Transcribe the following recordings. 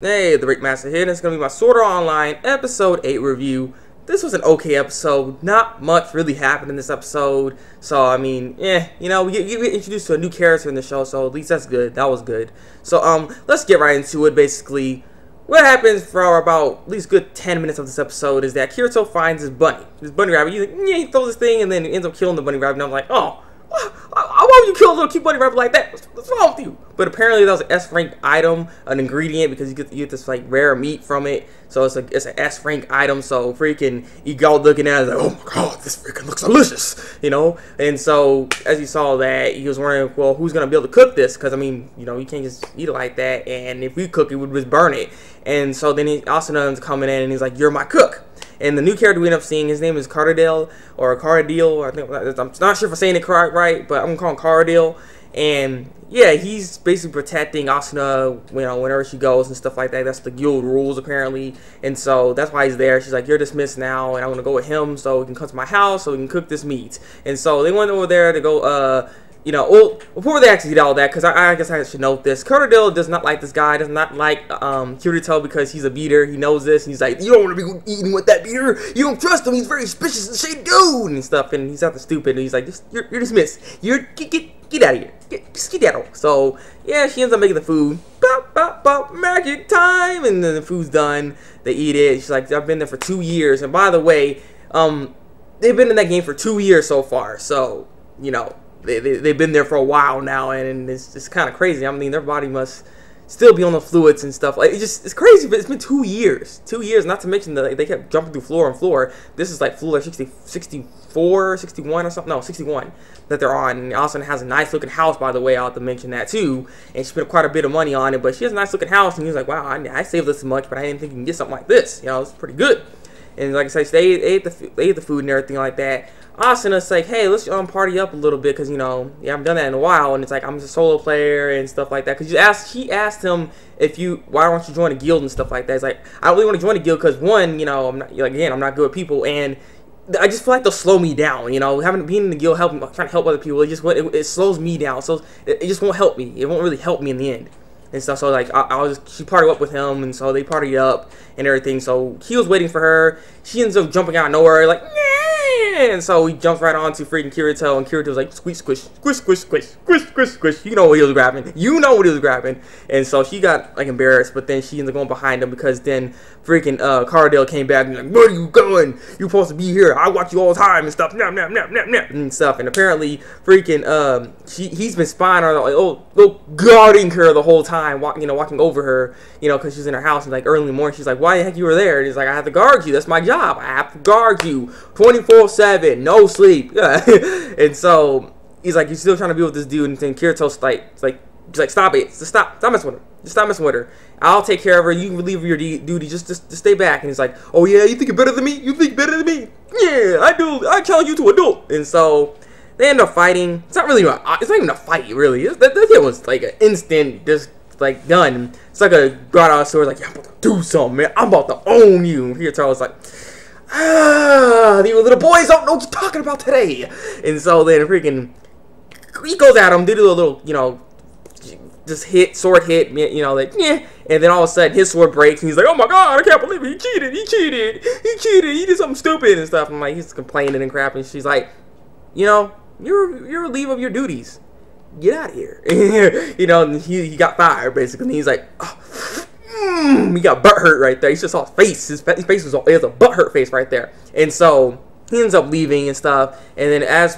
Hey, Thabreakmasta here, and it's going to be my Sword Art Online Episode 8 review. This was an okay episode. Not much really happened in this episode. So, I mean, we get introduced to a new character in the show, so at least that's good. That was good. So, let's get right into it, basically. What happens for about at least good 10 minutes of this episode is that Kirito finds his bunny rabbit. He throws this thing, and then ends up killing the bunny rabbit, and I'm like, oh. Why would you kill a little cute bunny rabbit like that? What's wrong with you? But apparently that was an S-rank item, an ingredient, because you get this like rare meat from it. So it's an S-rank item. So freaking you go looking at it like, oh my god, this freaking looks delicious, you know. And so as you saw that, he was wondering, well, who's gonna be able to cook this? Because I mean, you can't just eat it like that. And if we cook it, we'd just burn it. And so then Asunan's coming in and he's like, you're my cook. And the new character we end up seeing, his name is Cardadale, or Cardadale. I think I'm not sure if I'm saying it correct, right, but I'm gonna call him Cardadale. And yeah, he's basically protecting Asuna, whenever she goes and stuff like that. That's the guild rules apparently, and so that's why he's there. She's like, "You're dismissed now, and I'm gonna go with him so he can come to my house so we can cook this meat." And so they went over there to go, well, before they actually did all that, because I guess I should note this. Cardadale does not like this guy, does not like Kirito because he's a beater. He knows this. And he's like, you don't want to be eating with that beater. You don't trust him. He's very suspicious and shady dude and stuff. And he's not stupid. And he's like, you're dismissed. Get out of here. Just get out. So yeah, she ends up making the food. Bop, bop, bop, magic time. And then the food's done. They eat it. She's like, I've been there for 2 years. And by the way, they've been in that game for 2 years so far. So they've been there for a while now, and it's just kind of crazy. I mean, their body must still be on the fluids and stuff. Like, it's crazy, but it's been 2 years. 2 years, not to mention that they kept jumping through floor and floor. This is like floor 64, 61 or something. No, 61 that they're on. And Asuna has a nice looking house, by the way. I'll have to mention that too. And she spent quite a bit of money on it, but she has a nice looking house. And he's like, wow, I saved this much, but I didn't think you can get something like this. It's pretty good. And like I said, they ate the food and everything like that. Asuna's like, hey, let's party up a little bit, because I haven't done that in a while, and it's like, I'm just a solo player and stuff like that. Because she asked him why don't you join a guild and stuff like that. It's like, I don't really want to join a guild because one, I'm not good with people, and I just feel like they'll slow me down. Being in the guild, trying to help other people, it slows me down. So it just won't help me. It won't really help me in the end and stuff. So like she partied up with him, and so they partied up and everything. So he was waiting for her. She ends up jumping out of nowhere like, and so he jumps right on to freaking Kirito, and Kirito's like, squish, squish, squish, squish, squish, squish, squish, squish. You know what he was grabbing. And so she got like embarrassed, but then she ends up going behind him, because then freaking Cardale came back and like, where are you going? You're supposed to be here. I watch you all the time and stuff. And stuff. And apparently freaking he's been spying on her, like, guarding her the whole time, watching over her, because she's in her house, and like early in the morning she's like, why the heck you were there? And he's like, I have to guard you. That's my job. I have to guard you 24/7, no sleep. And so he's like, you're still trying to be with this dude, and then Kirito's like stop it, stop messing with her, just stop messing with her. I'll take care of her. You can relieve your duty. Just stay back. And he's like, oh yeah, you think you're better than me? You think better than me? Yeah, I do. I challenge you to a duel. And so they end up fighting. It's not even a fight really. That thing was like an instant, just like done. It's like a god out of sword, like, yeah, I'm about to do something, man. I'm about to own you. And here Charles like, these little boys don't know what you're talking about today. And so then freaking he goes at him, did a little, just sword hit, like, yeah. And then all of a sudden his sword breaks, and he's like, oh my god, I can't believe it. He cheated, he did something stupid and stuff. And like, he's complaining and crap, and she's like, you're relieved of your duties. Get out of here. And he got fired basically. And he's like, he got butt hurt right there. He just saw his face. His face was a butt hurt face right there. And so he ends up leaving and stuff. And then as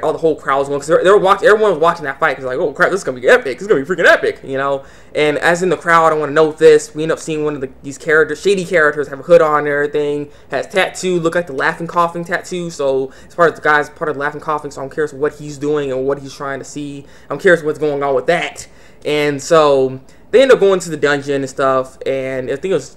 all the whole crowd was going, because everyone was watching that fight, because like, oh crap, this is gonna be epic. It's gonna be freaking epic, And as in the crowd, I want to note this. We end up seeing one of these characters, shady characters, have a hood on and everything, has tattoo, look like the laughing coughing tattoo. So it's part of the laughing coughing. So I'm curious what he's doing and what he's trying to see. I'm curious what's going on with that. And so they end up going to the dungeon and stuff. And I think it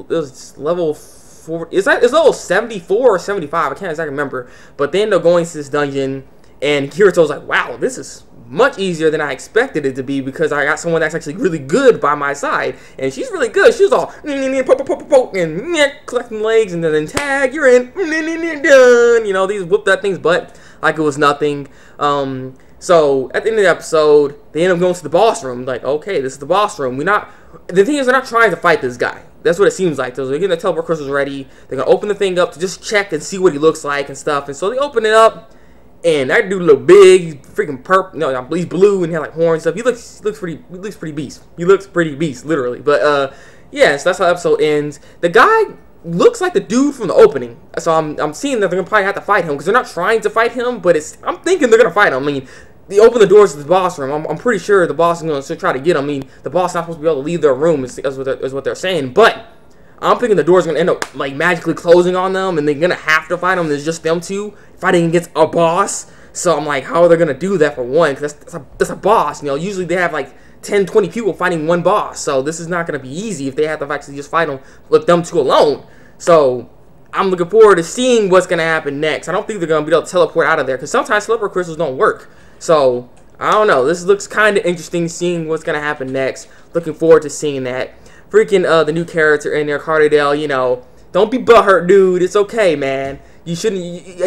was level 4. It's level 74 or 75. I can't exactly remember. But they end up going to this dungeon, and Kirito's like, wow, this is much easier than I expected it to be, because I got someone that's actually really good by my side, and she's really good. She's all and collecting legs, and then tag, you're in, done. These whoop that thing's butt like it was nothing. So at the end of the episode, they end up going to the boss room. Like, okay, this is the boss room. The thing is, they're not trying to fight this guy. That's what it seems like. They're getting the teleport crystals ready. They're gonna open the thing up to just check and see what he looks like and stuff. And so they open it up, and that dude look big. He's freaking purple. No, he's blue and he had like horns and stuff. He looks pretty beast. He looks pretty beast, literally. But yeah, so that's how the episode ends. The guy looks like the dude from the opening. So I'm seeing that they're gonna probably have to fight him because they're not trying to fight him, but I'm thinking they're gonna fight him. I mean, they open the doors to the boss room. I'm pretty sure the boss is going to try to get him. I mean, the boss is not supposed to be able to leave their room, is what they're saying. But I'm thinking the door's going to end up like magically closing on them, and they're going to have to fight them. There's just them two fighting against a boss. So I'm like, how are they going to do that for one? Because that's a boss. You know, usually they have like 10, 20 people fighting one boss. So this is not going to be easy if they have to actually just fight them with them two alone. So I'm looking forward to seeing what's going to happen next. I don't think they're going to be able to teleport out of there because sometimes teleport crystals don't work. So, I don't know. This looks kind of interesting, seeing what's going to happen next. Looking forward to seeing that. Freaking, the new character in there, Cardedale, you know, don't be butthurt, dude. It's okay, man. You shouldn't,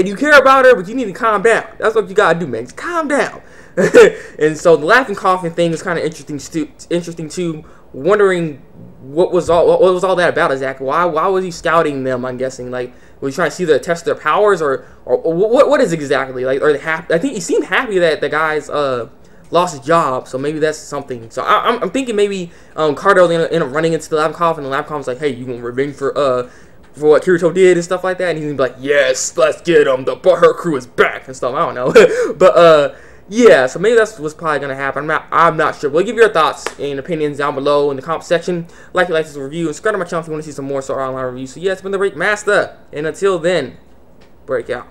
you care about her, but you need to calm down. That's what you got to do, man. Just calm down. And so, the laughing, coughing thing is kind of interesting, too. Wondering what was all that about exactly. Why was he scouting them, I'm guessing? Like, was he trying to see test their powers, or what is exactly? Like, are they happy? I think he seemed happy that the guys lost his job, so maybe that's something. So I'm thinking maybe Cardell's gonna end up running into the lab cough, and the lab cough's like, hey, you want revenge for what Kirito did and stuff like that? And he's gonna be like, yes, let's get him. The Butthurt crew is back and stuff. I don't know, but yeah, so maybe that's what's probably gonna happen. I'm not sure. Well, give your thoughts and opinions down below in the comment section. Like this review, and subscribe to my channel if you want to see some more Sword Art Online reviews. So yeah, it's been the Thabreakmasta, and until then, break out.